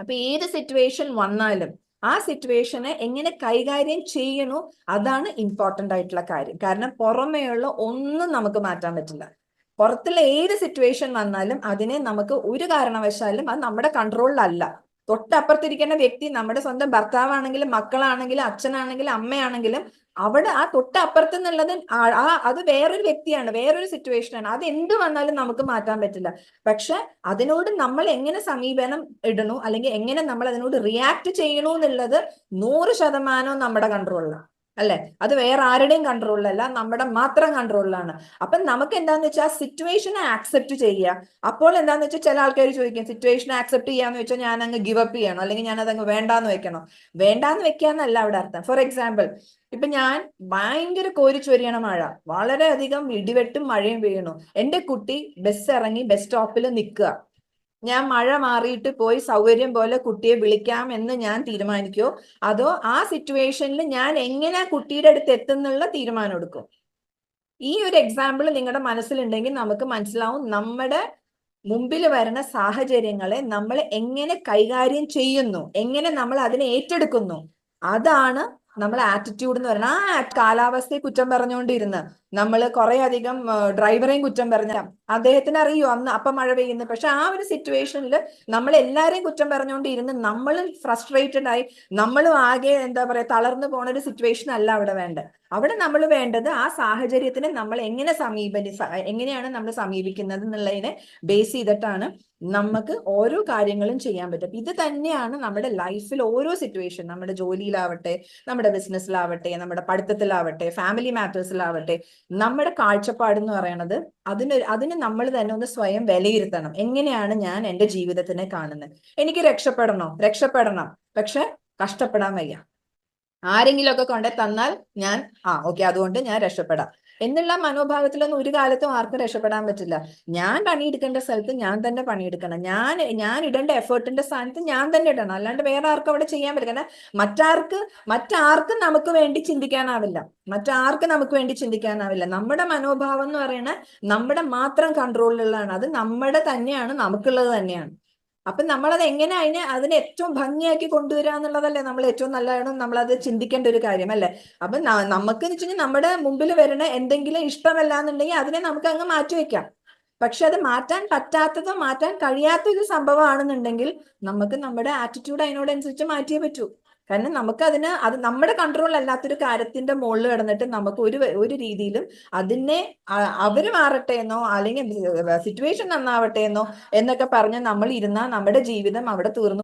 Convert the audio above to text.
അപ്പൊ ഏത് സിറ്റുവേഷൻ വന്നാലും ആ സിറ്റുവേഷനെ എങ്ങനെ കൈകാര്യം ചെയ്യണു, അതാണ് ഇമ്പോർട്ടന്റ് ആയിട്ടുള്ള കാര്യം. കാരണം പുറമേയുള്ള ഒന്നും നമുക്ക് മാറ്റാൻ പറ്റില്ല. പുറത്തുള്ള ഏത് സിറ്റുവേഷൻ വന്നാലും അതിനെ നമുക്ക് ഒരു കാരണവശാലും അത് നമ്മുടെ കൺട്രോളിലല്ല. തൊട്ടപ്പുറത്തിരിക്കുന്ന വ്യക്തി നമ്മുടെ സ്വന്തം ഭർത്താവാണെങ്കിലും മക്കളാണെങ്കിലും അച്ഛനാണെങ്കിലും അമ്മയാണെങ്കിലും അവിടെ ആ തൊട്ടപ്പുറത്ത് നിന്നുള്ളത് അത് വേറൊരു വ്യക്തിയാണ്, വേറൊരു സിറ്റുവേഷനാണ്. അത് എന്ത് വന്നാലും നമുക്ക് മാറ്റാൻ പറ്റില്ല. പക്ഷെ അതിനോട് നമ്മൾ എങ്ങനെ സമീപനം ഇടണു, അല്ലെങ്കിൽ എങ്ങനെ നമ്മൾ അതിനോട് റിയാക്ട് ചെയ്യണു എന്നുള്ളത് 100% നമ്മുടെ കൺട്രോളിലാണ്, അല്ലെ? അത് വേറെ ആരുടെയും കൺട്രോളിലല്ല, നമ്മുടെ മാത്രം കൺട്രോളിലാണ്. അപ്പൊ നമുക്ക് എന്താന്ന് വെച്ചാൽ സിറ്റുവേഷനെ ആക്സെപ്റ്റ് ചെയ്യുക. അപ്പോൾ എന്താന്ന് വെച്ചാൽ ചില ആൾക്കാർ ചോദിക്കും, സിറ്റുവേഷനെ ആക്സെപ്റ്റ് ചെയ്യാന്ന് വെച്ചാൽ ഞാൻ അങ്ങ് ഗിവ് അപ്പ് ചെയ്യണോ, അല്ലെങ്കിൽ ഞാൻ അതങ്ങ് വേണ്ടാന്ന് വെക്കണോ? വേണ്ടാന്ന് വെക്കാന്നല്ല അവിടെ അർത്ഥം. ഫോർ എക്സാമ്പിൾ, ഇപ്പൊ ഞാൻ ഭയങ്കര കോരിച്ചൊരിയണ മഴ, വളരെയധികം ഇടിവെട്ടും മഴയും പെയ്യണു. എന്റെ കുട്ടി ബസ് ഇറങ്ങി ബസ് സ്റ്റോപ്പിൽ നിൽക്കുക. ഞാൻ മഴ മാറിയിട്ട് പോയി സൗകര്യം പോലെ കുട്ടിയെ വിളിക്കാം എന്ന് ഞാൻ തീരുമാനിക്കോ, അതോ ആ സിറ്റുവേഷനിൽ ഞാൻ എങ്ങനെ കുട്ടിയുടെ അടുത്ത് എത്തുന്നുള്ള തീരുമാനം എടുക്കും? ഈ ഒരു എക്സാമ്പിൾ നിങ്ങളുടെ മനസ്സിലുണ്ടെങ്കിൽ നമുക്ക് മനസ്സിലാവും നമ്മുടെ മുമ്പിൽ വരുന്ന സാഹചര്യങ്ങളെ നമ്മൾ എങ്ങനെ കൈകാര്യം ചെയ്യുന്നു, എങ്ങനെ നമ്മൾ അതിനെ ഏറ്റെടുക്കുന്നു, അതാണ് നമ്മൾ ആറ്റിറ്റ്യൂഡ് എന്ന് പറയുന്നത്. ആ കാലാവസ്ഥയെ കുറ്റം പറഞ്ഞുകൊണ്ടിരുന്ന് നമ്മൾ കുറെ അധികം ഡ്രൈവറെയും കുറ്റം പറഞ്ഞ, അദ്ദേഹത്തിന് അറിയോ അന്ന് അപ്പം മഴ പെയ്യുന്നു, പക്ഷെ ആ ഒരു സിറ്റുവേഷനിൽ നമ്മൾ എല്ലാരെയും കുറ്റം പറഞ്ഞുകൊണ്ടിരുന്ന് നമ്മളും ഫ്രസ്ട്രേറ്റഡ് ആയി, നമ്മളും ആകെ എന്താ പറയാ തളർന്നു പോണ ഒരു സിറ്റുവേഷൻ അല്ല അവിടെ വേണ്ടത്. അവിടെ നമ്മൾ വേണ്ടത് ആ സാഹചര്യത്തിനെ നമ്മൾ എങ്ങനെയാണ് നമ്മൾ സമീപിക്കുന്നത് എന്നുള്ളതിനെ ബേസ് ചെയ്തിട്ടാണ് നമുക്ക് ഓരോ കാര്യങ്ങളും ചെയ്യാൻ പറ്റും. ഇത് തന്നെയാണ് നമ്മുടെ ലൈഫിൽ ഓരോ സിറ്റുവേഷൻ, നമ്മുടെ ജോലിയിലാവട്ടെ, നമ്മുടെ ബിസിനസ്സിലാവട്ടെ, നമ്മുടെ പഠിത്തത്തിലാവട്ടെ, ഫാമിലി മാറ്റേഴ്സിലാവട്ടെ, നമ്മുടെ കാഴ്ചപ്പാട് എന്ന് പറയുന്നത് അതിന് നമ്മൾ തന്നെ ഒന്ന് സ്വയം വിലയിരുത്തണം. എങ്ങനെയാണ് ഞാൻ എൻ്റെ ജീവിതത്തിനെ കാണുന്നത്? എനിക്ക് രക്ഷപ്പെടണം, പക്ഷെ കഷ്ടപ്പെടാൻ വയ്യ. ആരെങ്കിലും ഒക്കെ കൊണ്ടേ തന്നാൽ ഞാൻ ഓക്കെ, അതുകൊണ്ട് ഞാൻ രക്ഷപ്പെടാം എന്നുള്ള മനോഭാവത്തിലൊന്നും ഒരു കാലത്തും ആർക്കും രക്ഷപ്പെടാൻ പറ്റില്ല. ഞാൻ പണിയെടുക്കേണ്ട സ്ഥലത്ത് ഞാൻ തന്നെ പണിയെടുക്കണം. ഞാൻ ഇടേണ്ട എഫേർട്ടിന്റെ സ്ഥാനത്ത് ഞാൻ തന്നെ ഇടണം. അല്ലാണ്ട് വേറെ ആർക്കും അവിടെ ചെയ്യാൻ പറ്റില്ല. മറ്റാർക്കും നമുക്ക് വേണ്ടി ചിന്തിക്കാനാവില്ല. നമ്മുടെ മനോഭാവം എന്ന് പറയുന്നത് നമ്മുടെ മാത്രം കൺട്രോളിലുള്ളതാണ്. അത് നമ്മുടെ തന്നെയാണ്, നമുക്കുള്ളത് തന്നെയാണ്. അപ്പൊ നമ്മളത് എങ്ങനെ അതിനെ ഏറ്റവും ഭംഗിയാക്കി കൊണ്ടുവരിക എന്നുള്ളതല്ലേ നമ്മൾ ഏറ്റവും നല്ലതാണ് നമ്മളത് ചിന്തിക്കേണ്ട ഒരു കാര്യം, അല്ലെ? അപ്പൊ നമുക്ക് എന്ന് വെച്ചാൽ നമ്മുടെ മുമ്പിൽ വരുന്ന എന്തെങ്കിലും ഇഷ്ടമല്ല എന്നുണ്ടെങ്കിൽ അതിനെ നമുക്ക് അങ്ങ് മാറ്റിവെക്കാം. പക്ഷെ അത് മാറ്റാൻ പറ്റാത്തതോ മാറ്റാൻ കഴിയാത്തൊരു സംഭവമാണെന്നുണ്ടെങ്കിൽ നമുക്ക് നമ്മുടെ ആറ്റിറ്റ്യൂഡ് അതിനോടനുസരിച്ച് മാറ്റിയേ പറ്റൂ. കാരണം അത് നമ്മുടെ കൺട്രോൾ അല്ലാത്തൊരു കാര്യത്തിന്റെ മുകളിൽ കിടന്നിട്ട് നമുക്ക് ഒരു രീതിയിലും അതിനെ അവര് മാറട്ടെ എന്നോ അല്ലെങ്കിൽ സിറ്റുവേഷൻ നന്നാവട്ടെ എന്നൊക്കെ പറഞ്ഞ് നമ്മൾ ഇരുന്നാൽ നമ്മുടെ ജീവിതം അവിടെ തീർന്നു.